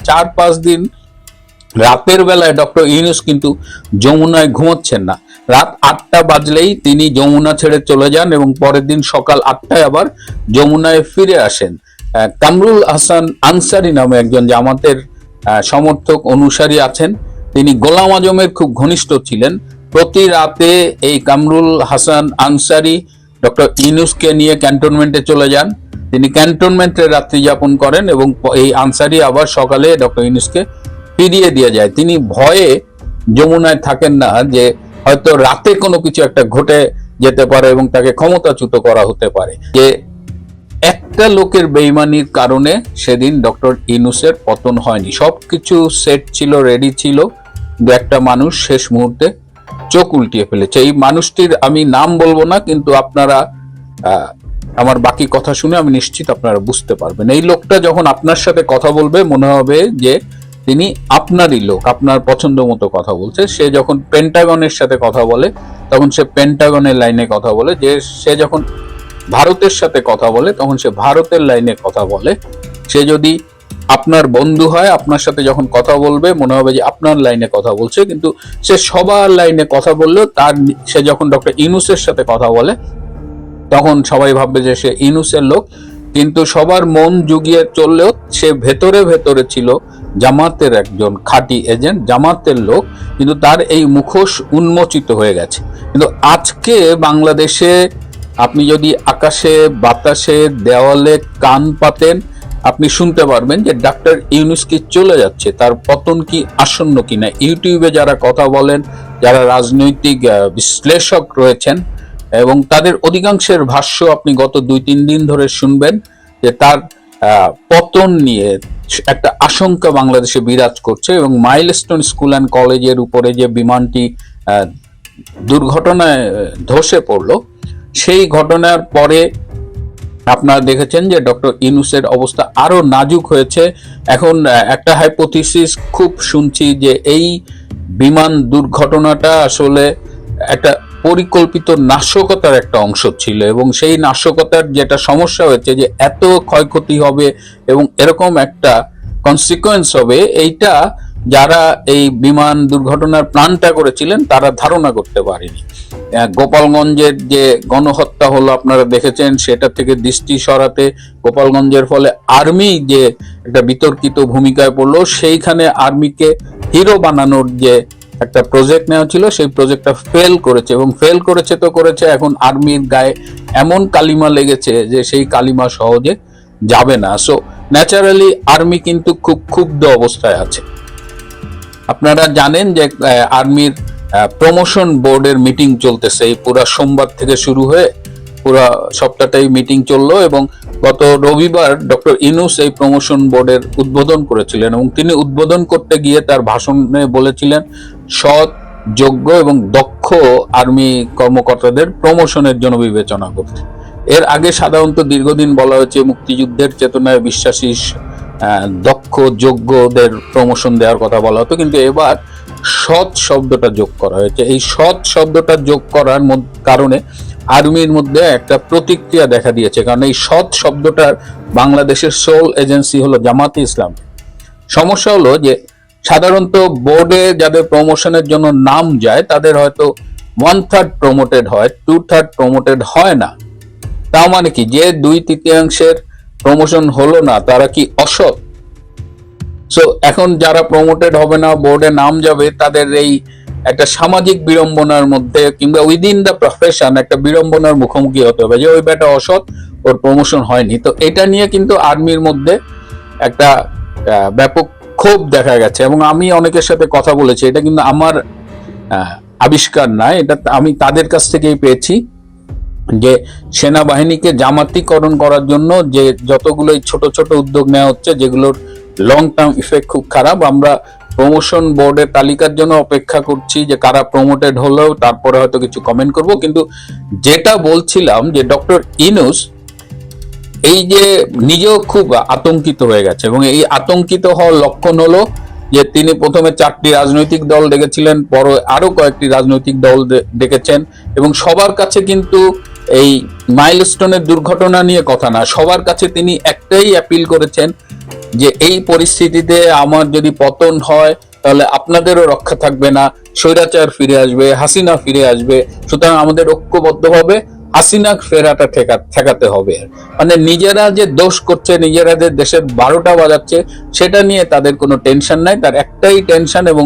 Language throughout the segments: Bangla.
4-5 দিন রাতের বেলায় ডক্টর ইউনূস কিন্তু যমুনায় ঘুমোচ্ছেন না। রাত 8টা বাজলেই তিনি যমুনা ছেড়ে চলে যান এবং পরের দিন সকাল 8টায় আবার যমুনায় ফিরে আসেন। কামরুল হাসান আনসারী নামে একজন জামাতের সমর্থক অনুসারী আছেন, তিনি গোলাম আজমের খুব ঘনিষ্ঠ ছিলেন। প্রতি রাতে এই কামরুল হাসান আনসারী ডক্টর ইউনূসকে নিয়ে ক্যান্টনমেন্টে চলে যান, তিনি ক্যান্টনমেন্টে রাত্রি যাপন করেন এবং এই আনসারী আবার সকালে ডক্টর ইউনূসকে ফিরিয়ে দিয়ে যায়। তিনি ভয়ে যমুনায় থাকেন না যে হয়তো রাতে কোনো কিছু একটা ঘটে যেতে পারে এবং তাকে ক্ষমতাচ্যুত করা হতে পারে। যে একটা লোকের বেইমানির কারণে সেদিন ডক্টর ইউনূসের পতন হয়নি, সবকিছু সেট ছিল, রেডি ছিল, একটা মানুষ শেষ মুহূর্তে চোখ উল্টিয়ে ফেলেছে। এই মানুষটির আমি নাম বলবো না, কিন্তু আপনারা আমার বাকি কথা শুনে আমি নিশ্চিত আপনারা বুঝতে পারবেন। এই লোকটা যখন আপনার সাথে কথা বলবে মনে হবে যে তিনি আপনারই লোক, আপনার পছন্দ মতো কথা বলছে। সে যখন পেন্টাগনের সাথে কথা বলে তখন সে পেন্টাগনের লাইনে কথা বলে, যে সে যখন ভারতের সাথে কথা বলে তখন সে ভারতের লাইনে কথা বলে। সে যদি আপনার বন্ধু হয়, আপনার সাথে যখন কথা বলবে মনে হবে যে আপনার লাইনে কথা বলছে, কিন্তু সে সবার লাইনে কথা বললেও সে যখন ডক্টর ইউনূসের সাথে কথা বলে তখন সবাই ভাববে যে সে ইউনূসের লোক। কিন্তু সবার মন জুগিয়ে চললেও সে ভেতরে ভেতরে ছিল জামাতের একজন খাঁটি এজেন্ট, জামাতের লোক, কিন্তু তার এই মুখোশ উন্মোচিত হয়ে গেছে। কিন্তু আজকে বাংলাদেশে আপনি যদি আকাশে বাতাসে দেওয়ালে কান পাতেন আপনি শুনতে পারবেন যে ডক্টর ইউনূস কি চলে যাচ্ছে, তার পতন কি আসন্ন কিনা। ইউটিউবে যারা কথা বলেন, যারা রাজনৈতিক বিশ্লেষক রয়েছেন এবং তাদের অধিকাংশের ভাষ্য আপনি গত 2-3 দিন ধরে শুনবেন যে তার পতন নিয়ে একটা আশঙ্কা বাংলাদেশে বিরাজ করছে। এবং মাইলস্টোন স্কুল অ্যান্ড কলেজের উপরে যে বিমানটি দুর্ঘটনায় ধসে পড়লো, সেই ঘটনার পরে আপনারা দেখেছেন যে ডক্টর ইউনূসের অবস্থা আরো নাজুক হয়েছে। এখন একটা হাইপোথিসিস খুব শুনছি যে এই বিমান দুর্ঘটনাটা আসলে একটা পরিকল্পিত নাশকতার একটা অংশ ছিল, এবং সেই নাশকতার যেটা সমস্যা হয়েছে যে এত ক্ষয়ক্ষতি হবে এবং এরকম একটা কনসিকোয়েন্স হবে, এইটা যারা এই বিমান দুর্ঘটনার প্ল্যানটা করেছিলেন তারা ধারণা করতে পারেনি। গোপালগঞ্জের যে গণহত্যা হলো আপনারা দেখেছেন, সেটা থেকে দৃষ্টি সরাতে গোপালগঞ্জের ফলে আর্মি যে একটা বিতর্কিত ভূমিকায় পড়লো, সেইখানে আর্মিকে হিরো বানানোর যে একটা প্রজেক্ট নেওয়া ছিল সেই প্রজেক্টটা ফেল করেছে, এবং ফেল করেছে তো করেছে, এখন আর্মির গায়ে এমন কালিমা লেগেছে যে সেই কালিমা সহজে যাবে না। সো ন্যাচারালি আর্মি কিন্তু খুব ক্ষুব্ধ অবস্থায় আছে। আপনারা জানেন যে আর্মির প্রমোশন বোর্ডের মিটিং চলতেছে, এই পুরা সোমবার থেকে শুরু হয়ে পুরা সপ্তাহটাই মিটিং চললো, এবং গত রবিবার ডক্টর ইউনূস এই প্রমোশন বোর্ডের উদ্বোধন করেছিলেন এবং তিনি উদ্বোধন করতে গিয়ে তার ভাষণে বলেছিলেন সৎ, যোগ্য এবং দক্ষ আর্মি কর্মকর্তাদের প্রমোশনের জন্য বিবেচনা করতে। এর আগে সাধারণত দীর্ঘদিন বলা হয়েছে মুক্তিযুদ্ধের চেতনায় বিশ্বাসী দক্ষ যোগ্যদের প্রমোশন দেওয়ার কথা বলা হতো, কিন্তু এবার সৎ শব্দটা যোগ করা হয়েছে। এই সৎ শব্দটা যোগ করার কারণে আর্মির মধ্যে একটা প্রতিক্রিয়া দেখা দিয়েছে, কারণ এই সৎ শব্দটার বাংলাদেশের সোল এজেন্সি হলো জামাতে ইসলাম। সমস্যা হলো যে সাধারণত বোর্ডে যাদের প্রমোশনের জন্য নাম যায় তাদের হয়তো 1/3 প্রমোটেড হয়, 2/3 প্রমোটেড হয় না। তার মানে কি যে 2/3 প্রমোশন হলো না তারা কি অসৎ? সো এখন যারা প্রমোটেড হবে না, বোর্ডে নাম যাবে, তাদের এই একটা সামাজিক বিড়ম্বনার মধ্যে কিংবা উইদিন দ্য প্রফেশন একটা বিড়ম্বনার মুখোমুখি হতে হবে যে ওই বেটা অসৎ, ওর প্রমোশন হয়নি। তো এটা নিয়ে কিন্তু আর্মির মধ্যে একটা ব্যাপক ক্ষোভ দেখা গেছে, এবং আমি অনেকের সাথে কথা বলেছি, এটা কিন্তু আমার আবিষ্কার নয়, এটা আমি তাদের কাছ থেকেই পেয়েছি যে সেনাবাহিনীকে জামাতিকরণ করার জন্য যে যতগুলোই ছোট ছোট উদ্যোগ নেওয়া হচ্ছে যেগুলোর লং টার্ম ইফেক্ট খুব খারাপ। আমরা প্রমোশন বোর্ডের তালিকার জন্য অপেক্ষা করছি যে কারা প্রমোটেড হলো, তারপরে হয়তো কিছু কমেন্ট করব। কিন্তু যেটা বলছিলাম যে ডক্টর ইউনূস এই যে নিজেও খুব আতঙ্কিত হয়ে গেছে, এবং এই আতঙ্কিত হওয়ার লক্ষণ হলো যে তিনি প্রথমে 4টি রাজনৈতিক দল ডেকেছিলেন, পরে আরো কয়েকটি রাজনৈতিক দল ডেকেছেন, এবং সবার কাছে কিন্তু এই মাইলস্টোনের দুর্ঘটনা নিয়ে কথা না, সবার কাছে তিনি একটাই অ্যাপিল করেছেন যে এই পরিস্থিতিতে আমার যদি পতন হয় তাহলে আপনাদেরও রক্ষা থাকবে না, স্বৈরাচার ফিরে আসবে, হাসিনা ফিরে আসবে, সুতরাং আমাদের ঐক্যবদ্ধভাবে হাসিনা ফেরাটা ঠেকাতে হবে। মানে নিজেরা যে দোষ করছে, নিজেরাদের দেশের 12টা বাজাচ্ছে, সেটা নিয়ে তাদের কোনো টেনশন নাই, তার একটাই টেনশন। এবং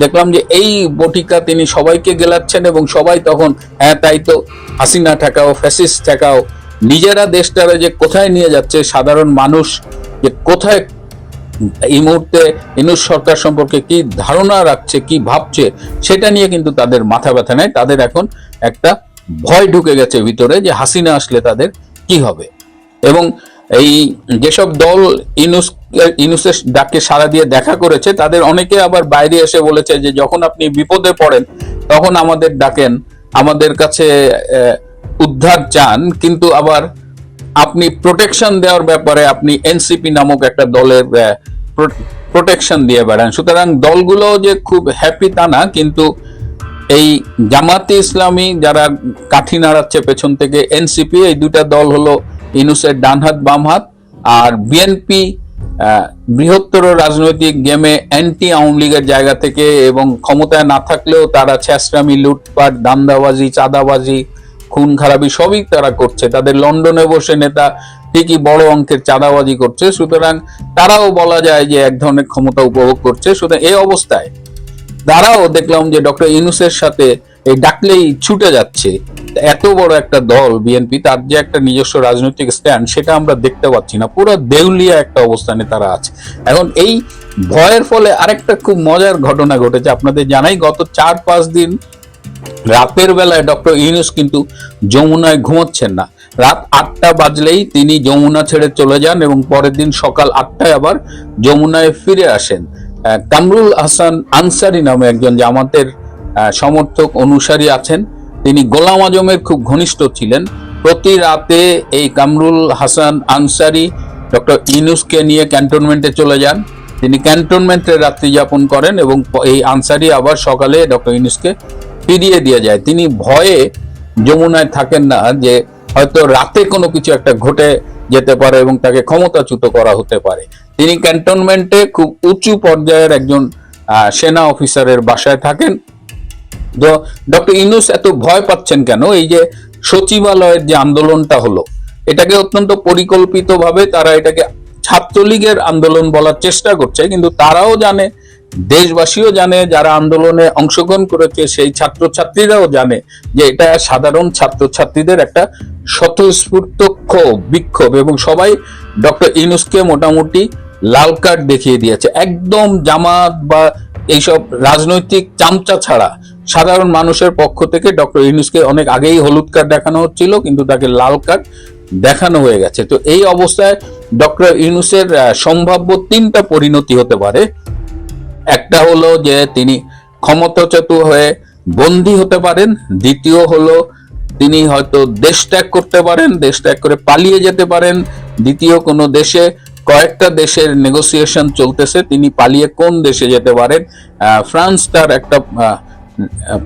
দেখলাম যে এই বটিকা তিনি সবাইকে গেলাচ্ছেন এবং সবাই তখন হ্যাঁ তাই তো, হাসিনা ঠেকাও, ফ্যাসিস্ট ঠেকাও। নিজেরা দেশটারে যে কোথায় নিয়ে যাচ্ছে, সাধারণ মানুষ যে কোথায় এই মুহূর্তে ইউনূস সরকার সম্পর্কে কি ধারণা রাখছে, কি ভাবছে, সেটা নিয়ে কিন্তু তাদের মাথা ব্যথা নেই। তাদের এখন একটা ভয় ঢুকে গেছে ভিতরে যে হাসিনা আসলে তাদের কি হবে। এবং এই যেসব দল ইউনূসের ডাকে সাড়া দিয়ে দেখা করেছে, তাদের অনেকে আবার বাইরে এসে বলেছে যে যখন আপনি বিপদে পড়েন তখন আমাদের ডাকেন, আমাদের কাছে উদ্ধার চান, কিন্তু আবার আপনি প্রোটেকশন দেওয়ার ব্যাপারে আপনি এনসিপি নামক একটা দলের প্রোটেকশন দিয়ে বেড়ান। সুতরাং দলগুলো যে খুব হ্যাপি তা না, কিন্তু এই জামাতে ইসলামী যারা কাঠি নাড়াচ্ছে পেছন থেকে, এনসিপি, এই দুটা দল হলো ইউনূসের ডান হাত বাম হাত। আর বিএনপি বৃহত্তর রাজনৈতিক গেমে অ্যান্টি আওয়ামী লীগের জায়গা থেকে এবং ক্ষমতায় না থাকলেও তারা ছেঁচড়ামি, লুটপাট, দান্দাবাজি, চাঁদাবাজি, খুন খারাপি সবই তারা করছে। তাদের লন্ডনে বসে নেতা ঠিকই বড় অঙ্কের চাঁদাবাজি করছে, সুতরাং তারাও বলা যায় যে এক ধরনের ক্ষমতা উপভোগ করছে। সুতরাং এই অবস্থায় তারাও দেখলাম যে ডক্টর ইউনূসের সাথে এই ডাকলেই ছুটে যাচ্ছে। এত বড় একটা দল বিএনপি, তার যে একটা নিজস্ব রাজনৈতিক স্ট্যান্ড সেটা আমরা দেখতে পাচ্ছি না, পুরো দেউলিয়া একটা অবস্থানে তারা আছে। এখন এই ভয়ের ফলে আরেকটা খুব মজার ঘটনা ঘটেছে, আপনাদের জানাই, গত 4-5 দিন রাতের বেলায় ডক্টর ইউনূস কিন্তু যমুনায় ঘুমোচ্ছেন না। রাত 8টা বাজলেই তিনি যমুনা ছেড়ে চলে যান এবং পরের দিন সকাল 8টায় আবার যমুনায় ফিরে আসেন। কামরুল হাসান আনসারী নামে একজন জামাতের সমর্থক অনুসারী আছেন, তিনি গোলাম আজমের খুব ঘনিষ্ঠ ছিলেন। প্রতি রাতে এই কামরুল হাসান আনসারী ডক্টর ইউনূসকে নিয়ে ক্যান্টনমেন্টে চলে যান, তিনি ক্যান্টনমেন্টে রাত্রি যাপন করেন এবং এই আনসারী আবার সকালে ডক্টর ইউনূসকে ফিরিয়ে দিয়ে যায়। তিনি ভয়ে যমুনায় থাকেন না যে হয়তো রাতে কোনো কিছু একটা ঘটে যেতে পারে এবং তাকে ক্ষমতাচ্যুত করা হতে পারে। তিনি ক্যান্টনমেন্টে খুব উঁচু পর্যায়ের একজন সেনা অফিসারের বাসায় থাকেন। তো ডক্টর ইউনূস এত ভয় পাচ্ছেন কেন? এই যে সচিবালয়ের যে আন্দোলনটা হলো, এটাকে অত্যন্ত পরিকল্পিতভাবে তারা এটাকে ছাত্রলীগের আন্দোলন বলার চেষ্টা করছে, কিন্তু তারাও জানে, দেশবাসীও জানে, যারা আন্দোলনে অংশগ্রহণ করেছে সেই ছাত্রছাত্রীরাও জানে যে এটা সাধারণ ছাত্রছাত্রীদের একটা স্বতঃস্ফূর্ত বিক্ষোভ এবং সবাই ডক্টর ইউনূসকে মোটামুটি লাল কার্ড দেখিয়ে দিয়েছে। একদম জামাত বা এইসব রাজনৈতিক চামচা ছাড়া সাধারণ মানুষের পক্ষ থেকে ডক্টর ইউনূসকে অনেক আগেই হলুদ কার্ড দেখানো হচ্ছিল, কিন্তু তাকে লাল কার্ড দেখানো হয়ে গেছে। তো এই অবস্থায় ডক্টর ইউনূসের সম্ভাব্য 3টা পরিণতি হতে পারে। একটা হলো যে তিনি ক্ষমতাচ্যুত হয়ে বন্দী হতে পারেন, দ্বিতীয় হলো তিনি হয়তো দেশ ত্যাগ করতে পারেন, দেশ ত্যাগ করে পালিয়ে যেতে পারেন, দ্বিতীয় কোনো দেশে, কয়েকটা দেশের নেগোসিয়েশন চলতেছে, তিনি পালিয়ে কোন দেশে যেতে পারেন। ফ্রান্স তার একটা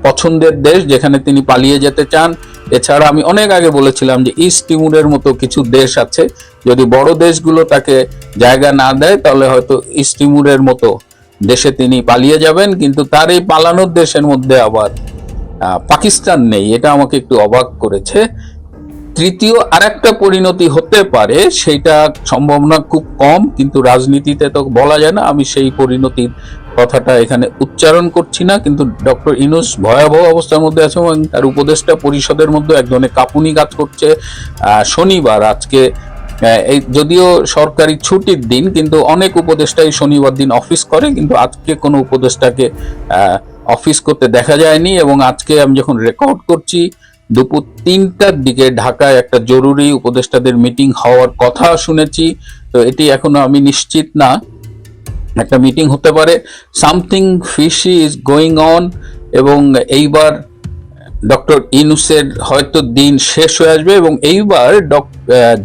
পছন্দের দেশ যেখানে তিনি পালিয়ে যেতে চান। এছাড়া আমি অনেক আগে বলেছিলাম যে ইস্ট তিমুরের মতো কিছু দেশ আছে, যদি বড় দেশগুলো তাকে জায়গা না দেয় তাহলে হয়তো ইস্ট তিমুরের মতো দেশে তিনি পালিয়ে যাবেন। কিন্তু তার এই পালানোর দেশের মধ্যে আবার পাকিস্তান নেই, এটা আমাকে একটু অবাক করেছে। তৃতীয় আরেকটা পরিণতি হতে পারে, সেটা সম্ভাবনা খুব কম, কিন্তু রাজনীতিতে তো বলা যায় না, আমি সেই পরিণতির কথাটা এখানে উচ্চারণ করছি না। কিন্তু ডক্টর ইউনূস ভয়াবহ অবস্থার মধ্যে আছে এবং তার উপদেষ্টা পরিষদের মধ্যে এক ধরনের কাঁপুনি কাজ করছে। শনিবার, আজকে এই যদিও সরকারি ছুটির দিন, কিন্তু অনেক উপদেষ্টাই শনিবার দিন অফিস করে, কিন্তু আজকে কোনো উপদেষ্টাকে অফিস করতে দেখা যায়নি। এবং আজকে আমি যখন রেকর্ড করছি দুপুর 3টার দিকে ঢাকায় একটা জরুরি উপদেষ্টাদের মিটিং হওয়ার কথা শুনেছি। তো এটি এখনো আমি নিশ্চিত না, একটা মিটিং হতে পারে। Something fishy is going on এবং এইবার ডক্টর ইউনূসের হয়তো দিন শেষ হয়ে আসবে এবং এইবার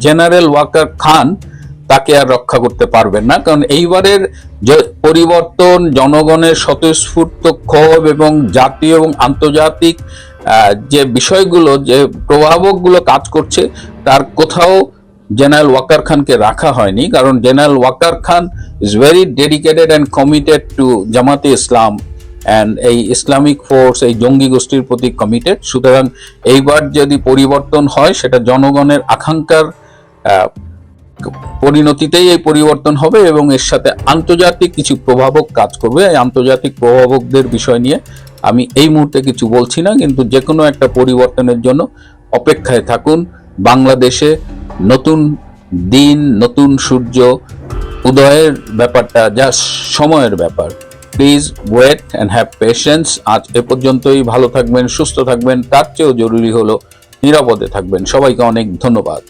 জেনারেল ওয়াকার খান তাকে আর রক্ষা করতে পারবেন না, কারণ এইবারের যে পরিবর্তন, জনগণের স্বতঃস্ফূর্ত ক্ষোভ এবং জাতীয় এবং আন্তর্জাতিক যে বিষয়গুলো, যে প্রভাবকগুলো কাজ করছে, তার কোথাও জেনারেল ওয়াকার খানকে রাখা হয়নি, কারণ general Waqar Khan is very dedicated and committed to Jamaat-e Islam and এই ইসলামিক ফোর্স, এই জঙ্গি গোষ্ঠীর প্রতি কমিটেড। সুতরাং এইবার যদি পরিবর্তন হয়, সেটা জনগণের আকাঙ্ক্ষার পরিণতিতেই এই পরিবর্তন হবে এবং এর সাথে আন্তর্জাতিক কিছু প্রভাবক কাজ করবে। এই আন্তর্জাতিক প্রভাবকদের বিষয় নিয়ে আমি এই মুহূর্তে কিছু বলছি না, কিন্তু যে কোনো একটা পরিবর্তনের জন্য অপেক্ষায় থাকুন। বাংলাদেশে নতুন দিন, নতুন সূর্য উদয়ের ব্যাপারটা যা সময়ের ব্যাপার। Please wait and have patience. আজ এ পর্যন্তই। ভালো থাকবেন, সুস্থ থাকবেন, তার চেয়েও জরুরি হলো নিরাপদে থাকবেন। সবাইকে অনেক ধন্যবাদ।